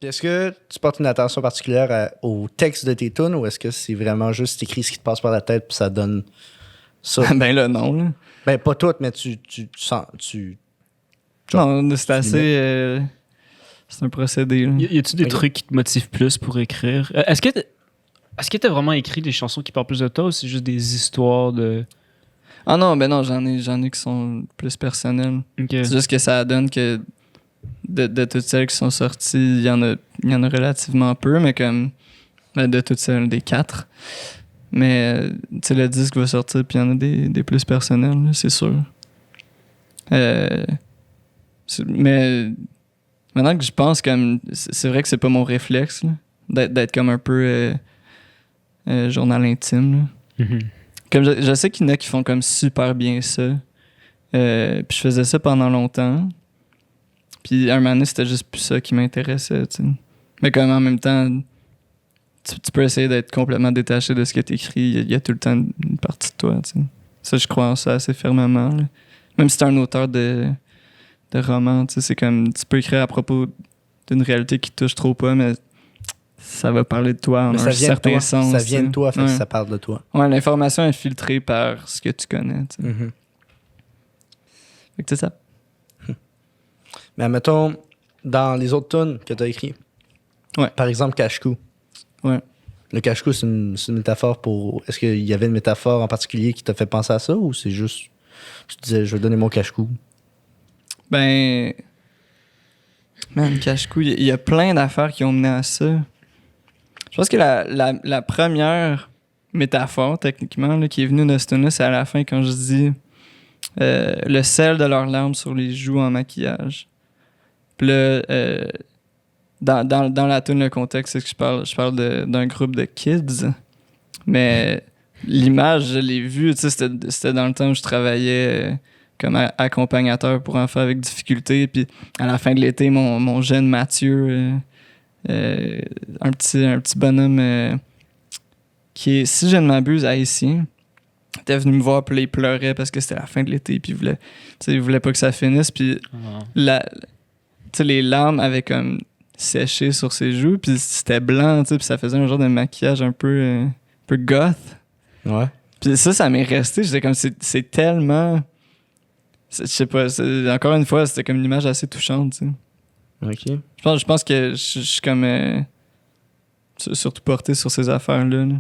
Puis est-ce que tu portes une attention particulière au texte de tes tunes ou est-ce que c'est vraiment juste t'écris ce qui te passe par la tête puis ça donne ça? Ben là, non. Là. Ben, pas toutes, mais tu sens. Non, c'est assez. C'est un procédé. Là. Y a-tu des Ok. trucs qui te motivent plus pour écrire? Est-ce que t'as vraiment écrit des chansons qui parlent plus de toi ou c'est juste des histoires de. Ah non, ben non, j'en ai qui sont plus personnelles. Ok. C'est juste que ça donne que de toutes celles qui sont sorties, il y en a relativement peu, mais comme ben, de toutes celles, des 4. Mais tu sais, le disque va sortir, puis il y en a des plus personnels, là, c'est sûr. Mais maintenant que je pense, comme c'est vrai que c'est pas mon réflexe là, d'être comme un peu journal intime. Là. Mhm. Comme je sais qu'il y en a qui font comme super bien ça. Puis je faisais ça pendant longtemps. Puis un moment donné, c'était juste plus ça qui m'intéressait. Tu sais. Mais comme en même temps, tu peux essayer d'être complètement détaché de ce que tu écris. Il y a tout le temps une partie de toi. Tu sais. Ça, je crois en ça assez fermement. Là. Même si t'es un auteur de roman, tu sais, c'est comme tu peux écrire à propos d'une réalité qui te touche trop pas, mais ça va parler de toi en Mais un ça vient de certain toi. sens. Ça vient de toi, fait que Ouais. ça parle de toi. Ouais, l'information est filtrée par ce que tu connais. Tu sais. Mhm. Fait que c'est ça. Mais admettons, dans les autres tunes que tu as écrites, Ouais. par exemple, Cache-Cou. Ouais. Le cache-cou, c'est une métaphore pour. Est-ce qu'il y avait une métaphore en particulier qui t'a fait penser à ça ou c'est juste. Tu te disais, je vais donner mon cache-cou? Ben. Man, cache-cou, il y a plein d'affaires qui ont mené à ça. Je pense que la première métaphore, techniquement, là, qui est venue de ce tune-là, c'est à la fin quand je dis le sel de leurs larmes sur les joues en maquillage. Puis là, dans la tune, le contexte, c'est que je parle d'un groupe de kids. Mais l'image, je l'ai vue, tu sais, c'était dans le temps où je travaillais comme accompagnateur pour enfants avec difficulté. Puis à la fin de l'été, mon jeune Mathieu, un petit bonhomme qui est, si je ne m'abuse, haïtien, était venu me voir, puis là, il pleurait parce que c'était la fin de l'été, puis il voulait pas que ça finisse. Puis tu sais, les larmes avaient comme séché sur ses joues, puis c'était blanc, tu sais, puis ça faisait un genre de maquillage un peu goth. Ouais. Puis ça m'est resté. J'étais comme, c'est tellement... Je sais pas, encore une fois, c'était comme une image assez touchante, tu sais. OK. Je pense que je suis comme... surtout porté sur ces affaires-là. Là.